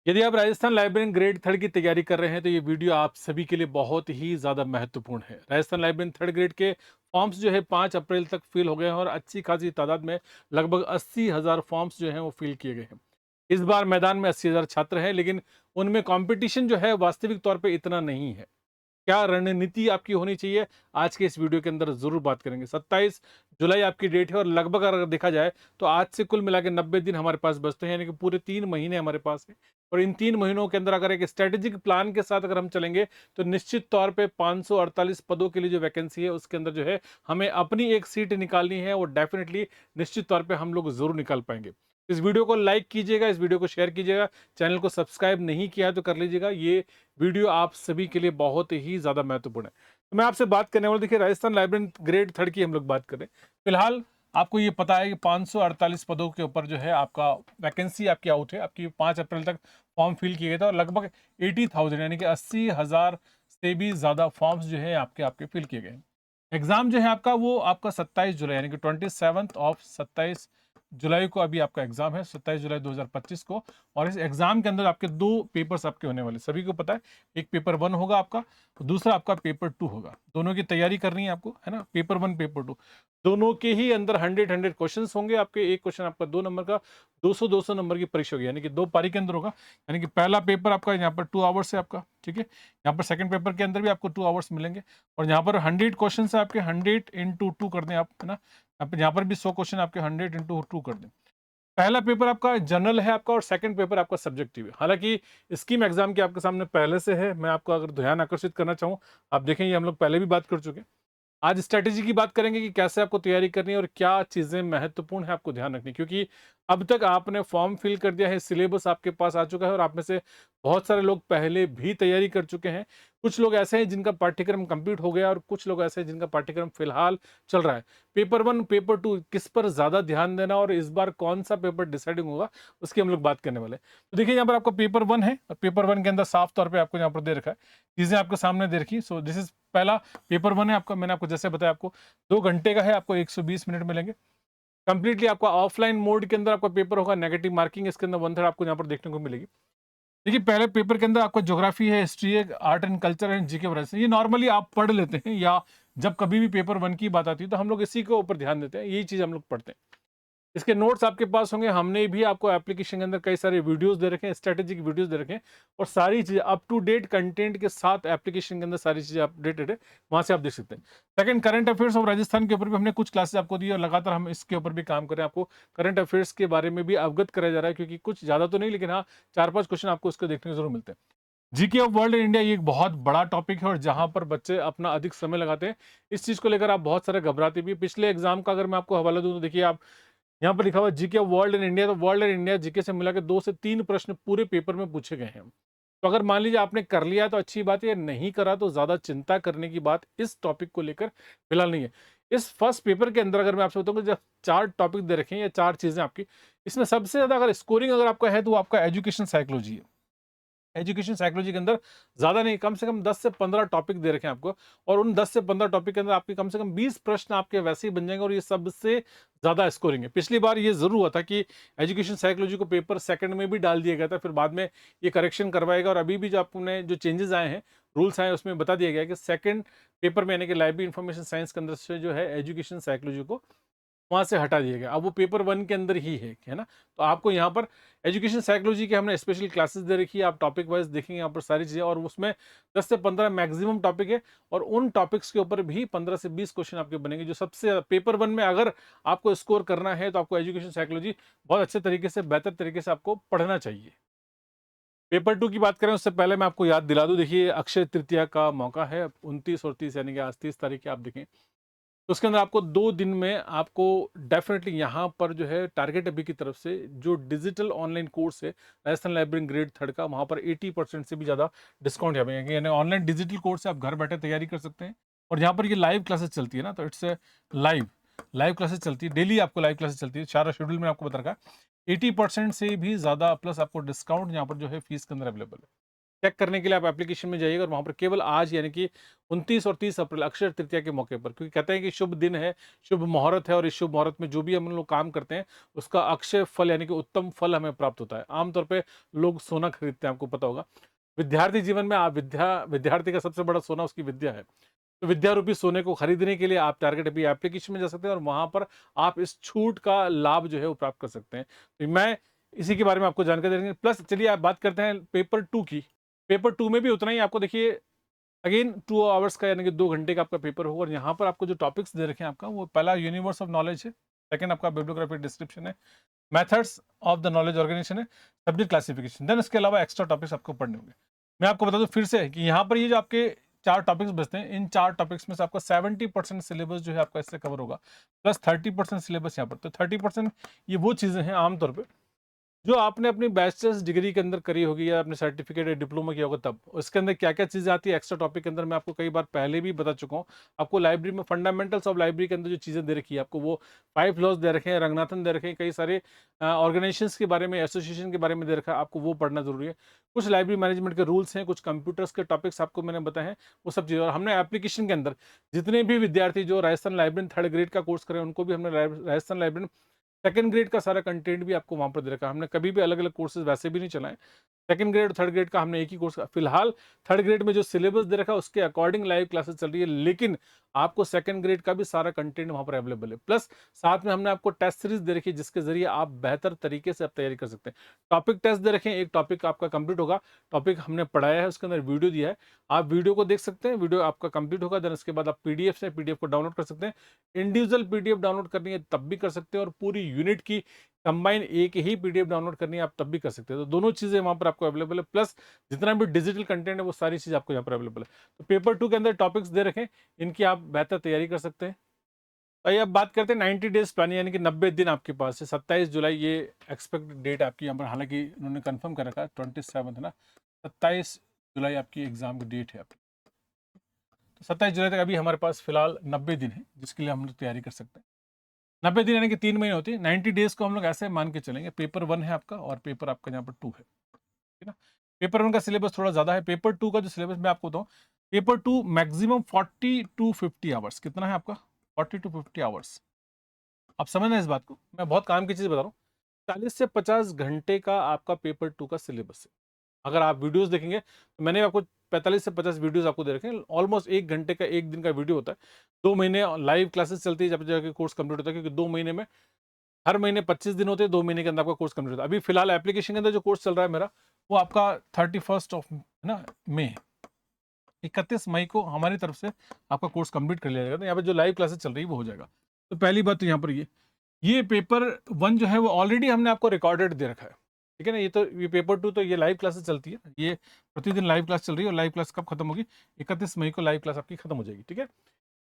यदि आप Rajasthan librarian grade third की तैयारी कर रहे हैं तो ये वीडियो आप सभी के लिए बहुत ही ज़्यादा महत्वपूर्ण है। राजस्थान लाइब्रेरियन थर्ड ग्रेड के फॉर्म्स जो है 5 अप्रैल तक फिल हो गए हैं और अच्छी खासी तादाद में लगभग 80,000 फॉर्म्स जो हैं वो फिल किए गए हैं। इस बार मैदान में 80,000 छात्र हैं, लेकिन उनमें कंपटीशन जो है वास्तविक तौर पे इतना नहीं है। क्या रणनीति आपकी होनी चाहिए, आज के इस वीडियो के अंदर ज़रूर बात करेंगे। 27 जुलाई आपकी डेट है और लगभग अगर देखा जाए तो आज से कुल मिला के 90 दिन हमारे पास बचते हैं, यानी कि पूरे 3 महीने हमारे पास है। और इन 3 महीनों के अंदर अगर एक स्ट्रैटेजिक प्लान के साथ अगर हम चलेंगे तो निश्चित तौर पे 548 पदों के लिए जो वैकेंसी है उसके अंदर जो है हमें अपनी एक सीट निकालनी है, और डेफिनेटली निश्चित तौर पे हम लोग ज़रूर निकाल पाएँगे। इस वीडियो को लाइक कीजिएगा, इस वीडियो को शेयर कीजिएगा, चैनल को सब्सक्राइब नहीं किया है तो कर लीजिएगा। ये वीडियो आप सभी के लिए बहुत ही ज़्यादा महत्वपूर्ण है। तो मैं आपसे बात करने वाला, देखिए राजस्थान लाइब्रेरी ग्रेड थर्ड की हम लोग बात कर रहे हैं। फिलहाल आपको ये पता है कि 548 पदों के ऊपर जो है आपका वैकेंसी आपकी आउट है। आपकी 5 अप्रैल तक फॉर्म फिल किए गए थे और लगभग 80,000 यानी कि 80,000 से भी ज़्यादा फॉर्म्स जो है आपके आपके फिल किए गए हैं। एग्ज़ाम जो है आपका वो आपका 27 जुलाई यानी कि 27th ऑफ 27 जुलाई को अभी आपका एग्ज़ाम है, 27 जुलाई 2025 को। और इस एग्ज़ाम के अंदर आपके 2 पेपर्स आपके होने वाले, सभी को पता है। एक पेपर 1 होगा आपका, दूसरा आपका पेपर 2 होगा। दोनों की तैयारी करनी है आपको, है ना? पेपर 1, पेपर 2 दोनों के ही अंदर 100 क्वेश्चन्स होंगे आपके। एक क्वेश्चन आपका 2 नंबर का, 200 नंबर की परीक्षा होगी, यानी कि 2 पारी के अंदर होगा। यानी कि पहला पेपर आपका यहाँ पर 2 आवर्स है आपका, ठीक है? यहाँ पर सेकंड पेपर के अंदर भी आपको 2 आवर्स मिलेंगे। और यहाँ पर 100 क्वेश्चंस है आपके, 100 इंटू 2 कर दें आप, है ना? यहाँ पर भी 100 क्वेश्चन आपके 100 इंटू 2 कर दें। पहला पेपर आपका जनरल है आपका और सेकंड पेपर आपका सब्जेक्टिव है। हालांकि स्कीम एग्जाम की आपके सामने पहले से है, मैं आपको अगर ध्यान आकर्षित करना चाहूँ, आप देखें ये हम लोग पहले भी बात कर चुके हैं। आज स्ट्रैटेजी की बात करेंगे कि कैसे आपको तैयारी करनी है और क्या चीज़ें महत्वपूर्ण है आपको ध्यान रखनी, क्योंकि अब तक आपने फॉर्म फिल कर दिया है, सिलेबस आपके पास आ चुका है और आप में से बहुत सारे लोग पहले भी तैयारी कर चुके हैं। कुछ लोग ऐसे हैं जिनका पाठ्यक्रम कंप्लीट हो गया और कुछ लोग ऐसे हैं जिनका पाठ्यक्रम फिलहाल चल रहा है। पेपर 1, पेपर 2 किस पर ज़्यादा ध्यान देना और इस बार कौन-सा पेपर डिसाइडिंग होगा, उसकी हम लोग बात करने वाले हैं। तो देखिए यहाँ पर आपका पेपर 1 है और पेपर 1 के अंदर साफ तौर पे आपको यहाँ पर दे रखा है। चीज़ें आपके सामने दे रखी है। सो दिस इज़ पहला पेपर 1 है आपका। मैंने आपको जैसे बताया, आपको 2 घंटे का है, आपको 120 मिनट मिलेंगे। कंप्लीटली आपका ऑफलाइन मोड के अंदर आपका पेपर होगा, नेगेटिव मार्किंग इसके अंदर 1/3 आपको यहाँ पर देखने को मिलेगी। देखिए पहले पेपर के अंदर आपका ज्योग्राफी है, हिस्ट्री है, आर्ट एंड कल्चर है, जीके वगैरह से ये नॉर्मली आप पढ़ लेते हैं, या जब कभी भी पेपर 1 की बात आती है तो हम लोग इसी के ऊपर ध्यान देते हैं, यही चीज़ हम लोग पढ़ते हैं। इसके नोट्स आपके पास होंगे। हमने भी आपको एप्लीकेशन के अंदर कई सारे वीडियोस दे रखे हैं, स्ट्रेटेजिक वीडियोस दे रखे हैं, और सारी चीज़ें अप टू डेट कंटेंट के साथ एप्लीकेशन के अंदर सारी चीज़ें अपडेटेड है, वहाँ से आप देख सकते हैं। Second, current affairs of Rajasthan के ऊपर भी हमने कुछ क्लासेस आपको दी और लगातार हम इसके ऊपर भी काम कर रहे हैं। आपको करंट अफेयर्स के बारे में भी अवगत कराया जा रहा है, क्योंकि कुछ ज़्यादा तो नहीं, लेकिन हाँ 4-5 क्वेश्चन आपको उसको देखने को जरूर मिलते हैं। GK of world in India ये एक बहुत बड़ा टॉपिक है और जहां पर बच्चे अपना अधिक समय लगाते हैं, इस चीज़ को लेकर आप बहुत सारे घबराते भी। पिछले एग्जाम का अगर मैं आपको हवाला दूं तो देखिए, आप यहाँ पर लिखा हुआ जीके वर्ल्ड इन इंडिया, तो वर्ल्ड इन इंडिया जीके से मिला के 2 से 3 प्रश्न पूरे पेपर में पूछे गए हैं। तो अगर मान लीजिए आपने कर लिया तो अच्छी बात है, या नहीं करा तो ज़्यादा चिंता करने की बात इस टॉपिक को लेकर फिलहाल नहीं है। इस फर्स्ट पेपर के अंदर अगर मैं आपसे बताऊँ कि जब 4 टॉपिक दे रखे हैं या 4 चीज़ें आपकी, इसमें सबसे ज़्यादा अगर स्कोरिंग अगर आपका है तो वो आपका एजुकेशन साइकोलॉजी है। एजुकेशन साइकोलॉजी के अंदर ज़्यादा नहीं, कम से कम 10 से 15 टॉपिक दे रखे हैं आपको, और उन 10 से 15 टॉपिक के अंदर आपके कम से कम 20 प्रश्न आपके वैसे ही बन जाएंगे, और ये सबसे ज़्यादा स्कोरिंग है। पिछली बार ये ज़रूर हुआ था कि एजुकेशन साइकोलॉजी को पेपर सेकंड में भी डाल दिया गया था, फिर बाद में ये करेक्शन करवाएगा, और अभी भी जो आपने जो चेंजेस आए हैं, रूल्स आए हैं, उसमें बता दिया गया है कि सेकंड पेपर में यानी कि लाइब्रेरी इंफॉर्मेशन साइंस के अंदर से जो है एजुकेशन साइकोलॉजी को वहाँ से हटा दिया गया। अब वो पेपर 1 के अंदर ही है ना? तो आपको यहाँ पर एजुकेशन साइकोलॉजी के हमने स्पेशल क्लासेस दे रखी है, आप टॉपिक वाइज़ देखेंगे यहाँ पर सारी चीज़ें, और उसमें 10 से 15 मैक्सिमम टॉपिक है, और उन टॉपिक्स के ऊपर भी 15 से 20 क्वेश्चन आपके बनेंगे। जो सबसे ज़्यादा पेपर 1 में अगर आपको स्कोर करना है, तो आपको एजुकेशन साइकोलॉजी बहुत अच्छे तरीके से, बेहतर तरीके से आपको पढ़ना चाहिए। पेपर 2 की बात करें उससे पहले मैं आपको याद दिला दूँ, देखिए अक्षय तृतीया का मौका है, 29 और 30 यानी कि आज 30 तारीख है, आप देखें तो उसके अंदर आपको 2 दिन में आपको डेफ़िनेटली यहाँ पर जो है टारगेट अभी की तरफ से जो डिजिटल ऑनलाइन कोर्स है राजस्थान लाइब्रेरी ग्रेड थर्ड का, वहाँ पर 80% से भी ज़्यादा डिस्काउंट यहाँ पे, यानी ऑनलाइन डिजिटल कोर्स है, आप घर बैठे तैयारी कर सकते हैं। और यहाँ पर ये लाइव क्लासेस चलती है ना, तो इट्स लाइव लाइव क्लासेस चलती है, डेली आपको लाइव क्लासेस चलती है, सारा शेड्यूल में आपको बता रखा है। 80% से भी ज़्यादा प्लस आपको डिस्काउंट यहाँ पर जो है फीस के अंदर अवेलेबल है। चेक करने के लिए आप एप्लीकेशन में जाइएगा और वहाँ पर केवल आज यानी कि 29 और 30 अप्रैल अक्षय तृतीया के मौके पर, क्योंकि कहते हैं कि शुभ दिन है, शुभ मुहूर्त है और इस शुभ मुहूर्त में जो भी हम लोग काम करते हैं उसका अक्षय फल यानी कि उत्तम फल हमें प्राप्त होता है। आमतौर पे लोग सोना खरीदते हैं, आपको पता होगा। विद्यार्थी जीवन में आप विद्यार्थी का सबसे बड़ा सोना उसकी विद्या है। तो विद्या रूपी सोने को खरीदने के लिए आप टारगेट अभी एप्लीकेशन में जा सकते हैं और वहाँ पर आप इस छूट का लाभ जो है वो प्राप्त कर सकते हैं। तो मैं इसी के बारे में आपको जानकारी देंगे। प्लस चलिए आप बात करते हैं पेपर 2 की। पेपर 2 में भी उतना ही आपको देखिए अगेन 2 आवर्स का यानी कि 2 घंटे का आपका पेपर होगा और यहाँ पर आपको जो टॉपिक्स दे रखे हैं आपका, वो पहला यूनिवर्स ऑफ नॉलेज है, सेकंड आपका बिब्लियोग्राफी डिस्क्रिप्शन है, methods of the knowledge organization है, सब्जेक्ट क्लासिफिकेशन, देन इसके अलावा एक्स्ट्रा टॉपिक्स आपको पढ़ने होंगे। मैं आपको बता दूं फिर से कि यहाँ पर ये जो आपके 4 टॉपिक्स बचते हैं, इन 4 टॉपिक्स में से आपका 70% सिलेबस जो है आपका इससे कवर होगा, प्लस 30% सिलेबस यहाँ पर। तो 30% ये वो चीज़ें हैं आमतौर पर जो आपने अपनी बैचलर्स डिग्री के अंदर करी होगी या अपने सर्टिफिकेट या डिप्लोमा किया होगा तब। उसके अंदर क्या क्या चीज़ें आती है एक्स्ट्रा टॉपिक के अंदर, मैं आपको कई बार पहले भी बता चुका हूँ। आपको लाइब्रेरी में फंडामेंटल्स ऑफ लाइब्रेरी के अंदर जो चीज़ें दे रखी है आपको, वो 5 लॉज दे रखे हैं, रंगनाथन दे रखे हैं, कई सारे ऑर्गेनाइजेशंस के बारे में, एसोसिएशन के बारे में दे रखा है, आपको वो पढ़ना जरूरी है। कुछ लाइब्रेरी मैनेजमेंट के रूल्स हैं, कुछ कंप्यूटर्स के टॉपिक्स आपको मैंने बताए हैं, वो सब चीज़ें। और हमने एप्लीकेशन के अंदर जितने भी विद्यार्थी जो राजस्थान लाइब्रेरी 3rd ग्रेड का कोर्स करें उनको भी हमने राजस्थान लाइब्रेरी 2nd ग्रेड का सारा कंटेंट भी आपको वहाँ पर दे रखा है। हमने कभी भी अलग अलग कोर्सेज वैसे भी नहीं चलाए। 2nd ग्रेड 3rd ग्रेड का हमने एक ही कोर्स का फिलहाल 3rd ग्रेड में जो सिलेबस दे रखा है उसके अकॉर्डिंग लाइव क्लासेस चल रही है, लेकिन आपको 2nd ग्रेड का भी सारा कंटेंट वहाँ पर अवेलेबल है। प्लस साथ में हमने आपको टेस्ट सीरीज दे रखी है जिसके जरिए आप बेहतर तरीके से आप तैयारी कर सकते हैं। टॉपिक टेस्ट दे रखे हैं, एक टॉपिक आपका कंप्लीट होगा, टॉपिक हमने पढ़ाया है उसके अंदर वीडियो दिया है, आप वीडियो को देख सकते हैं, वीडियो आपका कंप्लीट होगा, देन उसके बाद आप पीडीएफ से पीडीएफ को डाउनलोड कर सकते हैं। इंडिविजुअल पीडीएफ डाउनलोड करनी है तब भी कर सकते हैं और पूरी यूनिट की कंबाइन एक ही पीडीएफ डाउनलोड करनी है आप तब भी कर सकते हैं। तो दोनों चीजें वहां पर आपको अवेलेबल है, प्लस जितना भी डिजिटल कंटेंट है वो सारी चीज आपको यहाँ पर अवेलेबल है। तो पेपर 2 के अंदर टॉपिक्स दे रखे हैं, इनकी आप बेहतर तैयारी कर सकते हैं। आइए अब बात करते हैं 90 डेज प्लान यानी कि 90 दिन आपके पास है। 27 जुलाई ये एक्सपेक्ट डेट आपकी यहाँ पर, हालांकि उन्होंने कंफर्म कर रखा है 27 है ना, 27 जुलाई आपकी एग्जाम की डेट है आपकी। तो 27 जुलाई तक अभी हमारे पास फिलहाल 90 दिन है जिसके लिए हम लोग तैयारी कर सकते हैं। 90 दिन यानी कि 3 महीने होती है। 90 डेज को हम लोग ऐसे मान के चलेंगे, पेपर 1 है आपका और पेपर आपका यहाँ पर 2 है, ठीक है ना। पेपर 1 का सिलेबस थोड़ा ज़्यादा है, पेपर 2 का जो सिलेबस मैं आपको बताऊँ, पेपर 2 मैक्सिमम 40 टू 50 आवर्स, कितना है आपका 40 टू 50 आवर्स। आप समझना इस बात को, मैं बहुत काम की चीज़ बता रहा हूँ। 40 से 50 घंटे का आपका पेपर 2 का सिलेबस है। अगर आप वीडियोस देखेंगे तो मैंने आपको 45 से 50 वीडियोस आपको दे रखे हैं, ऑलमोस्ट 1 घंटे का 1 दिन का वीडियो होता है। 2 महीने लाइव क्लासेस चलती है जब जाके कोर्स कंप्लीट होता है, क्योंकि 2 महीने में हर महीने 25 दिन होते हैं, 2 महीने के अंदर आपका कोर्स कंप्लीट होता है। अभी फिलहाल एप्लीकेशन के अंदर जो कोर्स चल रहा है मेरा, वो आपका 31 ऑफ ना मई, 31 मई को हमारी तरफ से आपका कोर्स कंप्लीट कर लिया जाएगा। तो यहाँ पर जो लाइव क्लासेस चल रही है वो हो जाएगा। तो पहली बात तो यहाँ पर ये पेपर 1 जो है वो ऑलरेडी हमने आपको रिकॉर्डेड दे रखा है, ठीक है ना। ये पेपर 2 तो ये लाइव क्लासेस चलती है, ये प्रतिदिन लाइव क्लास चल रही है और लाइव क्लास कब खत्म होगी, 31 मई को लाइव क्लास आपकी खत्म हो जाएगी, ठीक है।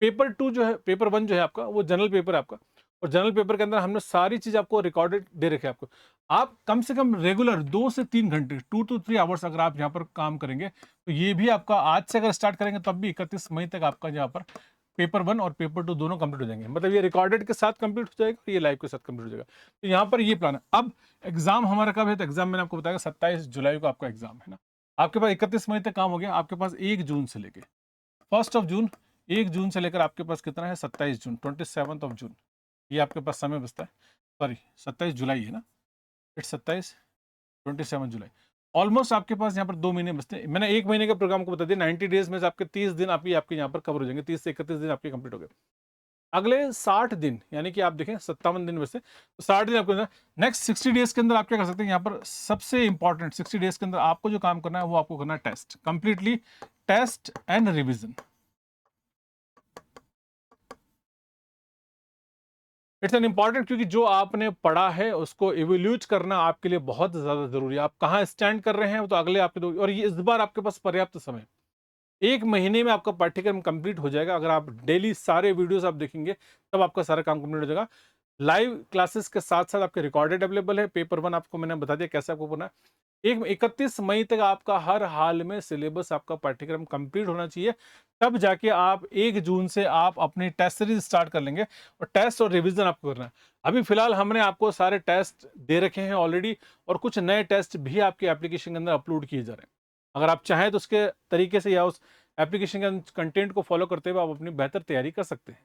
पेपर 2 जो है, पेपर 1 जो है आपका वो जनरल पेपर है आपका, और जनरल पेपर के अंदर हमने सारी चीज आपको रिकॉर्डेड दे रखे हैं आपको। आप कम से कम रेगुलर 2 से 3 घंटे 2 to 3 आवर्स अगर आप यहाँ पर काम करेंगे तो ये भी आपका आज से अगर स्टार्ट करेंगे तब भी 31 मई तक आपका यहाँ पर पेपर 1 और पेपर 2 दोनों कंप्लीट हो जाएंगे। मतलब ये रिकॉर्डेड के साथ कंप्लीट हो जाएगा और ये लाइव के साथ कंप्लीट हो जाएगा। तो यहाँ पर ये प्लान है। अब एग्जाम हमारा कब है, तो एग्जाम मैंने आपको बताया 27 जुलाई को आपका एग्जाम है ना। आपके पास 31 मई तक काम हो गया, आपके पास 1 जून से लेके 1 जून, 1 जून से लेकर आपके पास कितना है 27 जून, 27 जून, ये आपके पास समय बचता है। सॉरी 27 जुलाई है ना, इट्स 27 जुलाई। ऑलमोस्ट आपके पास यहाँ पर 2 महीने बचते हैं। मैंने 1 महीने के प्रोग्राम को बता दिया, 90 डेज में से आपके 30 दिन आपके यहाँ पर कवर हो जाएंगे, 30 से 31 दिन आपके कंप्लीट हो गए। अगले 60 दिन यानी कि आप देखें 57 दिन में से तो 60 दिन आपको नेक्स्ट 60 डेज के अंदर आप क्या कर सकते हैं, यहाँ पर सबसे इंपॉर्टेंट 60 डेज के अंदर आपको जो काम करना है वो आपको करना है test, completely test and revision. It's an important, क्योंकि जो आपने पढ़ा है उसको इवोल्यूट करना आपके लिए बहुत ज्यादा जरूरी है। आप कहाँ स्टैंड कर रहे हैं तो अगले आपके दो, और ये इस बार आपके पास पर्याप्त समय, 1 महीने में आपका पाठ्यक्रम कंप्लीट हो जाएगा। अगर आप डेली सारे वीडियोस आप देखेंगे तब आपका सारा काम कंप्लीट हो जाएगा। लाइव क्लासेस के साथ साथ आपके रिकॉर्डेड अवेलेबल है। पेपर 1 आपको मैंने बता दिया कैसे आपको पढ़ना है। 31 मई तक आपका हर हाल में सिलेबस आपका पाठ्यक्रम कंप्लीट होना चाहिए, तब जाके आप 1 जून से आप अपनी टेस्ट सीरीज स्टार्ट कर लेंगे और टेस्ट और रिवीजन आपको करना है। अभी फिलहाल हमने आपको सारे टेस्ट दे रखे हैं ऑलरेडी, और कुछ नए टेस्ट भी आपके एप्लीकेशन के अंदर अपलोड किए जा रहे हैं। अगर आप चाहें तो उसके तरीके से या उस एप्लीकेशन के कंटेंट को फॉलो करते हुए आप अपनी बेहतर तैयारी कर सकते हैं।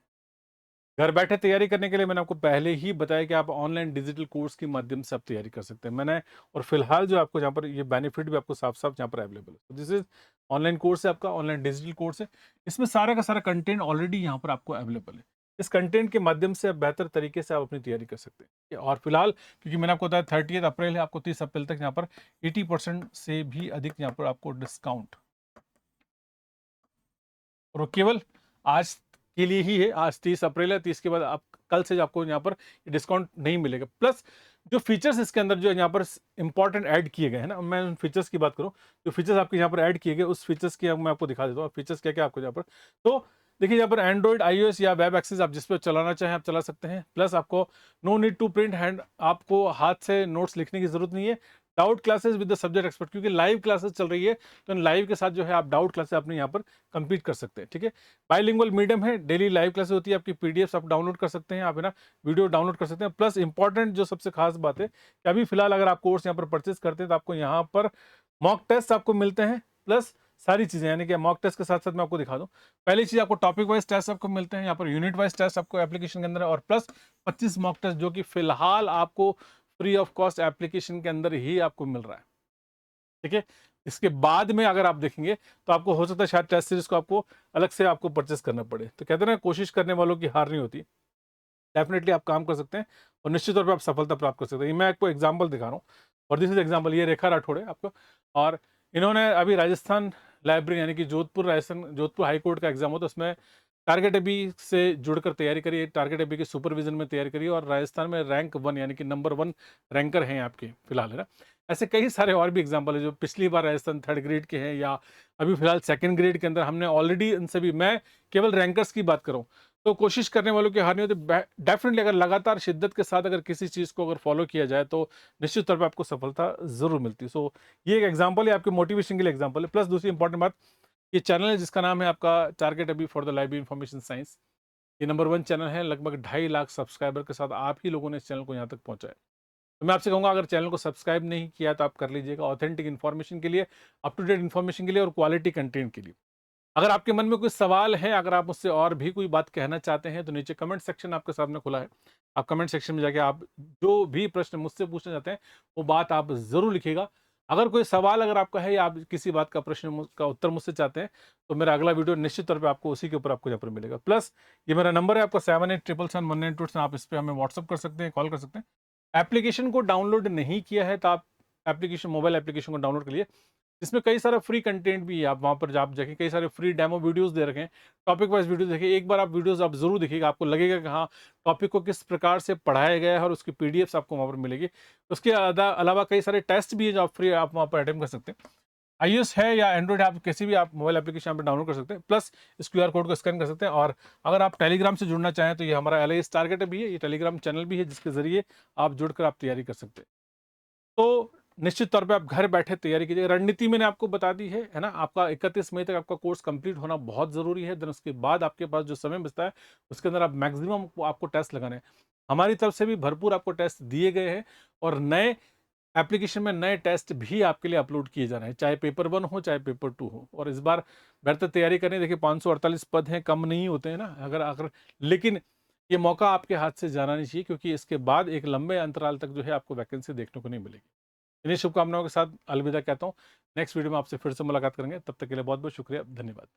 घर बैठे तैयारी करने के लिए मैंने आपको पहले ही बताया कि आप ऑनलाइन डिजिटल कोर्स के माध्यम से आप तैयारी कर सकते हैं। मैंने और फिलहाल जो आपको यहाँ पर ये बेनिफिट भी आपको साफ-साफ यहाँ पर अवेलेबल है। दिस इज़ ऑनलाइन कोर्स है आपका, ऑनलाइन डिजिटल कोर्स है। इसमें सारा का सारा कंटेंट ऑलरेडी यहाँ पर आपको अवेलेबल है। इस कंटेंट के माध्यम से आप बेहतर तरीके से आप अपनी तैयारी कर सकते हैं। और फिलहाल क्योंकि मैंने आपको बताया 30 अप्रैल है, आपको 30 अप्रैल तक यहाँ पर 80% से भी अधिक यहाँ पर आपको डिस्काउंट और वो केवल आज के लिए ही है। आज 30 अप्रैल है, 30 के बाद आप कल से आपको यहाँ पर डिस्काउंट नहीं मिलेगा। प्लस जो फीचर्स इसके अंदर जो यहाँ पर इंपॉर्टेंट ऐड किए गए हैं ना, मैं उन फीचर्स की बात करूँ, जो फीचर्स आपके यहाँ पर ऐड किए गए उस फीचर्स की मैं आपको दिखा देता हूँ फीचर्स क्या क्या आपको यहाँ पर। तो देखिए यहाँ पर एंड्रॉइड, iOS या वेब एक्सेस आप जिस पर चलाना चाहें आप चला सकते हैं। प्लस आपको no need to print hand, आपको हाथ से नोट्स लिखने की जरूरत नहीं है। Doubt classes with the subject expert, क्योंकि लाइव क्लासेस चल रही है तो लाइव के साथ जो है आप डाउट क्लासेस अपने यहाँ पर कंप्लीट कर सकते हैं। ठीक है, बाइलिंगुअल मीडियम है, डेली लाइव क्लासेस होती है, आपकी पीडीएफ्स आप डाउनलोड कर सकते हैं, आप है ना वीडियो डाउनलोड कर सकते हैं। प्लस इंपॉर्टेंट जो सबसे खास बात है कि अभी फिलहाल अगर आप कोर्स यहाँ पर परचेज करते हैं तो आपको यहाँ पर मॉक टेस्ट आपको मिलते हैं। प्लस सारी चीजें, यानी कि मॉक टेस्ट के साथ साथ मैं आपको दिखा दूं, पहली चीज आपको टॉपिक वाइज टेस्ट आपको मिलते हैं, यहाँ पर यूनिट वाइज टेस्ट आपको एप्लीकेशन के अंदर है, और प्लस 25 मॉक टेस्ट जो कि फिलहाल आपको फ्री ऑफ कॉस्ट एप्लीकेशन के अंदर ही आपको मिल रहा है। ठीक है, इसके बाद में अगर आप देखेंगे तो आपको हो सकता है शायद टेस्ट सीरीज को आपको अलग से आपको परचेस करना पड़े। तो कहते हैं ना, कोशिश करने वालों की हार नहीं होती। डेफिनेटली आप काम कर सकते हैं और निश्चित तौर पे आप सफलता प्राप्त कर सकते हैं। मैं आपको एग्जांपल दिखा रहा हूँ और दिस इज एग्जांपल, ये रेखा राठौड़ है आपको, और इन्होंने अभी राजस्थान लाइब्रेरी यानी कि जोधपुर राजस्थान जोधपुर हाई कोर्ट का एग्जाम हो तो उसमें टारगेट एबी से जुड़कर तैयारी करी, टारगेट एबी के सुपरविजन में तैयारी करी और राजस्थान में रैंक 1 यानी कि नंबर 1 रैंकर हैं आपके फिलहाल, है ना। ऐसे कई सारे और भी एग्जाम्पल है जो पिछली बार राजस्थान 3rd ग्रेड के हैं या अभी फिलहाल 2nd ग्रेड के अंदर हमने ऑलरेडी इनसे भी, मैं केवल रैंकर्स की बात करूँ तो कोशिश करने वालों की हार नहीं होती। डेफिनेटली अगर लगातार शिद्दत के साथ अगर किसी चीज़ को अगर फॉलो किया जाए तो निश्चित तौर पे आपको सफलता ज़रूर मिलती है। सो ये एक एग्जांपल है, आपके मोटिवेशन के लिए एग्जांपल है। प्लस दूसरी इंपॉर्टेंट बात, ये चैनल है जिसका नाम है आपका टारगेट अभी for the library information science. ये नंबर 1 चैनल है, लगभग 2.5 लाख सब्सक्राइबर के साथ आप ही लोगों ने इस चैनल को यहाँ तक पहुँचाया। तो मैं आपसे कहूँगा अगर चैनल को सब्सक्राइब नहीं किया तो आप कर लीजिएगा, ऑथेंटिक इन्फॉर्मेशन के लिए, अप टू डेट इन्फॉर्मेशन के लिए और क्वालिटी कंटेंट के लिए। अगर आपके मन में कोई सवाल है, अगर आप मुझसे और भी कोई बात कहना चाहते हैं तो नीचे कमेंट सेक्शन आपके सामने खुला है। आप कमेंट सेक्शन में जाके आप जो भी प्रश्न मुझसे पूछना चाहते हैं वो बात आप ज़रूर लिखिएगा। अगर कोई सवाल अगर आपका है या आप किसी बात का प्रश्न का उत्तर मुझसे चाहते हैं तो मेरा अगला वीडियो निश्चित तौर पे आपको उसी के ऊपर आपको यहाँ पर मिलेगा। प्लस ये मेरा नंबर है आपका 78777192, आप इस पर हमें व्हाट्सअप कर सकते हैं, कॉल कर सकते हैं। एप्लीकेशन को डाउनलोड नहीं किया है तो आप एप्लीकेशन, मोबाइल एप्लीकेशन को डाउनलोड करिए, इसमें कई सारा फ्री कंटेंट भी है। आप वहाँ पर आप जाके कई सारे फ्री डेमो वीडियोस दे रखे हैं, टॉपिक वाइज वीडियो देखिए। एक बार आप वीडियोस आप जरूर देखिएगा, आपको लगेगा कि हाँ टॉपिक को किस प्रकार से पढ़ाया गया है और उसकी पीडीएफ्स आपको वहाँ पर मिलेगी। उसके अलावा कई सारे टेस्ट भी है जो आप फ्री आप वहाँ पर अटेम्प्ट कर सकते हैं। iOS है या एंड्रॉइड, आप किसी भी आप मोबाइल एप्लीकेशन यहाँ पर डाउनलोड कर सकते हैं। प्लस इस क्यूआर कोड को स्कैन कर सकते हैं। और अगर आप टेलीग्राम से जुड़ना चाहें तो ये हमारा LIS टारगेट भी है, ये टेलीग्राम चैनल भी है जिसके जरिए आप जुड़कर आप तैयारी कर सकते हैं। तो निश्चित तौर पे आप घर बैठे तैयारी कीजिए। रणनीति मैंने आपको बता दी है ना। आपका 31 मई तक आपका कोर्स कंप्लीट होना बहुत ज़रूरी है। देन उसके बाद आपके पास जो समय बचता है उसके अंदर आप मैक्सिमम आपको टेस्ट लगाने हैं। हमारी तरफ से भी भरपूर आपको टेस्ट दिए गए हैं और नए एप्लीकेशन में नए टेस्ट भी आपके लिए अपलोड किए जा रहे हैं, चाहे पेपर 1 हो चाहे पेपर 2 हो। और इस बार बेहतर तैयारी करनी, देखिए 548 पद हैं, कम नहीं होते हैं ना। अगर अगर लेकिन ये मौका आपके हाथ से जाना नहीं चाहिए, क्योंकि इसके बाद एक लंबे अंतराल तक जो है आपको वैकेंसी देखने को नहीं मिलेगी। इन्हीं शुभकामनाओं के साथ अलविदा कहता हूँ। नेक्स्ट वीडियो में आपसे फिर से मुलाकात करेंगे, तब तक के लिए बहुत बहुत शुक्रिया, धन्यवाद।